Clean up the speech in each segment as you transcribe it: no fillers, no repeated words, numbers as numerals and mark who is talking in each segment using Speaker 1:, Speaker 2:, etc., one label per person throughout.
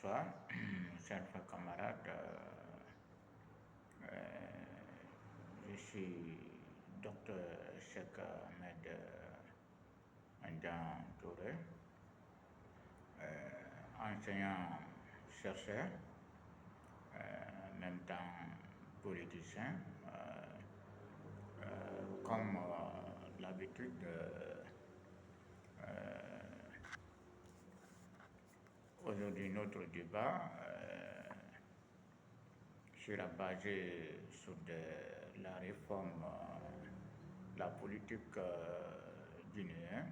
Speaker 1: bonsoir, chers camarades. Je suis docteur Cheikh Ahmed Andan Touré, enseignant-chercheur, en même temps politicien, comme l'habitude. Aujourd'hui, notre débat sera basé sur la réforme de la politique guinéenne,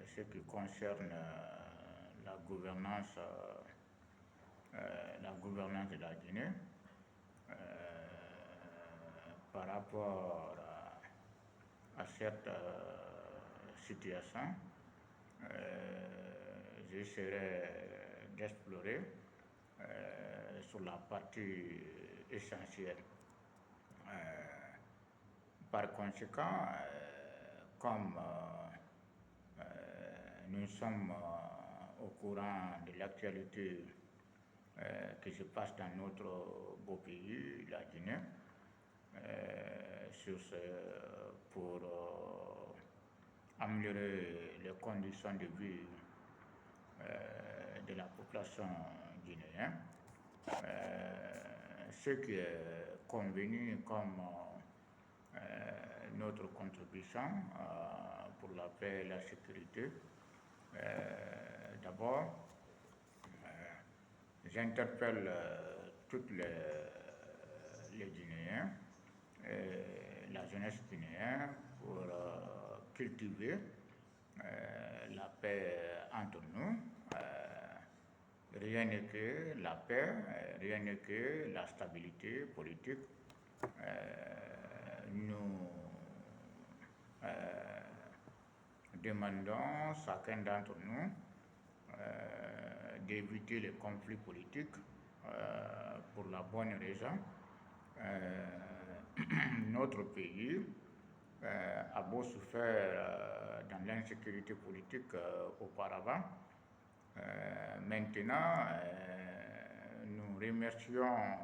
Speaker 1: ce qui concerne la gouvernance de la Guinée par rapport à cette situation. J'essaierai d'explorer sur la partie essentielle. Par conséquent, comme nous sommes au courant de l'actualité qui se passe dans notre beau pays, la Guinée, pour améliorer les conditions de vie de la population guinéenne. Ce qui est convenu comme notre contribution pour la paix et la sécurité. D'abord, j'interpelle toutes les Guinéens, la jeunesse guinéenne, pour cultiver la paix entre nous. Rien n'est que la paix, rien n'est que la stabilité politique. Nous demandons chacun d'entre nous d'éviter les conflits politiques pour la bonne raison. Notre pays a beau souffert dans l'insécurité politique auparavant. Maintenant, nous remercions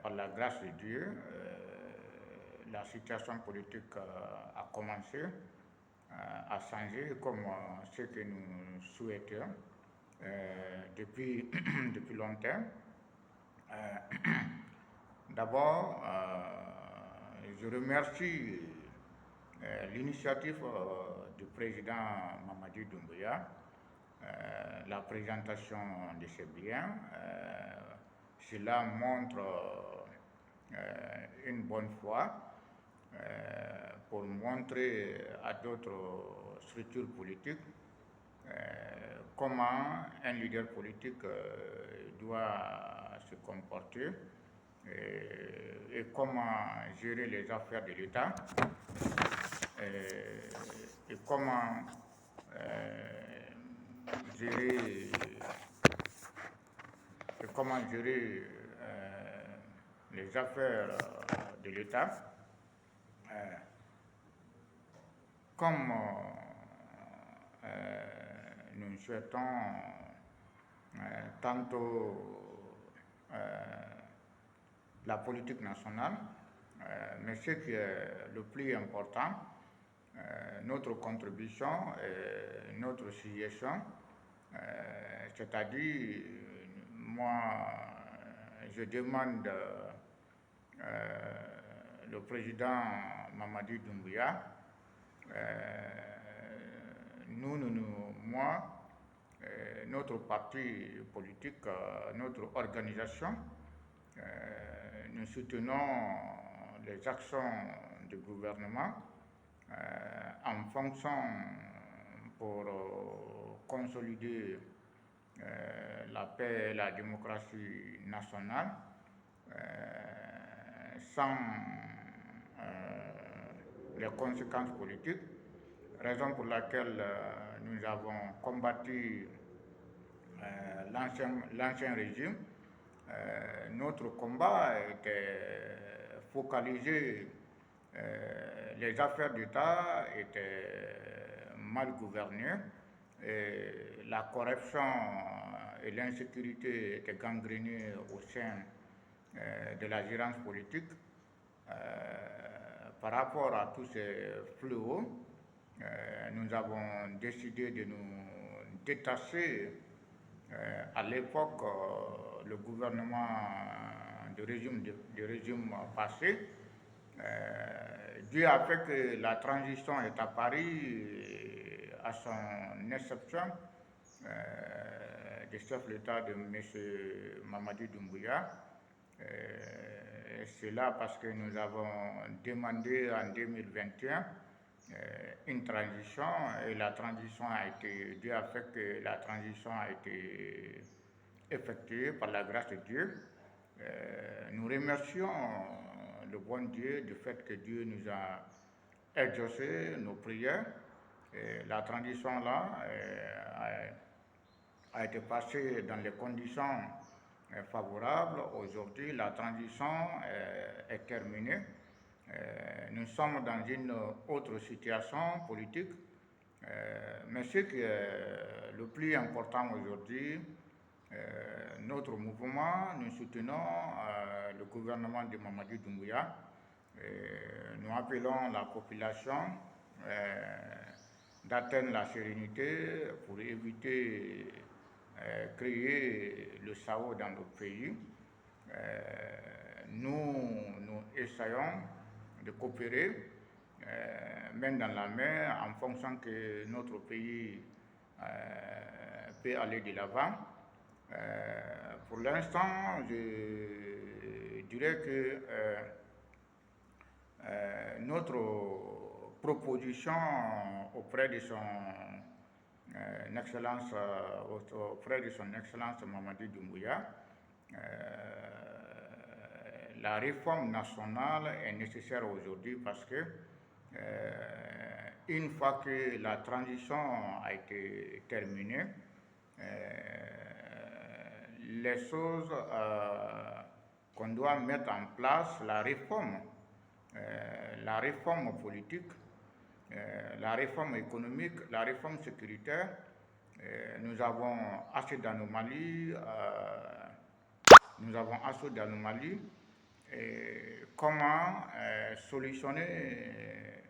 Speaker 1: par la grâce de Dieu, la situation politique a commencé à changer comme ce que nous souhaitions depuis longtemps. D'abord, je remercie l'initiative du président Mamadi Doumbouya, la présentation de ces biens. Cela montre une bonne foi pour montrer à d'autres structures politiques comment un leader politique doit se comporter et comment gérer les affaires de l'État et comment gérer les affaires de l'État. Comme nous souhaitons tantôt la politique nationale, mais ce qui est le plus important, notre contribution et notre suggestion, c'est-à-dire moi je demande le président Mamadi Doumbouya, notre parti politique, notre organisation, nous soutenons les actions du gouvernement en fonction pour consolider la paix et la démocratie nationale sans les conséquences politiques, raison pour laquelle nous avons combattu l'ancien régime. Notre combat était focalisé, les affaires d'État étaient mal gouvernées, et la corruption et l'insécurité étaient gangrénées au sein de la gérance politique. Par rapport à tous ces fléaux, nous avons décidé de nous détacher. À l'époque, le gouvernement du régime passé, Dieu a fait que la transition est apparue à son exception du chef de l'État de M. Mamadi Doumbouya. C'est là parce que nous avons demandé en 2021 une transition et la transition a été, Dieu a fait que la transition a été effectuée par la grâce de Dieu. Nous remercions le bon Dieu du fait que Dieu nous a exaucé nos prières. Et la transition là a été passée dans les conditions favorables. Aujourd'hui, la transition est terminée. Nous sommes dans une autre situation politique, mais ce qui est le plus important aujourd'hui, notre mouvement, nous soutenons le gouvernement de Mamadi Doumbouya. Nous appelons la population d'atteindre la sérénité pour éviter créer le chaos dans notre pays. Nous essayons de coopérer main dans la main en fonction que notre pays peut aller de l'avant. Pour l'instant, je dirais que notre proposition auprès de son Excellence Mamadi Doumbouya, la réforme nationale est nécessaire aujourd'hui parce que une fois que la transition a été terminée, les choses qu'on doit mettre en place, la réforme politique, la réforme économique, la réforme sécuritaire, nous avons assez d'anomalies. Comment solutionner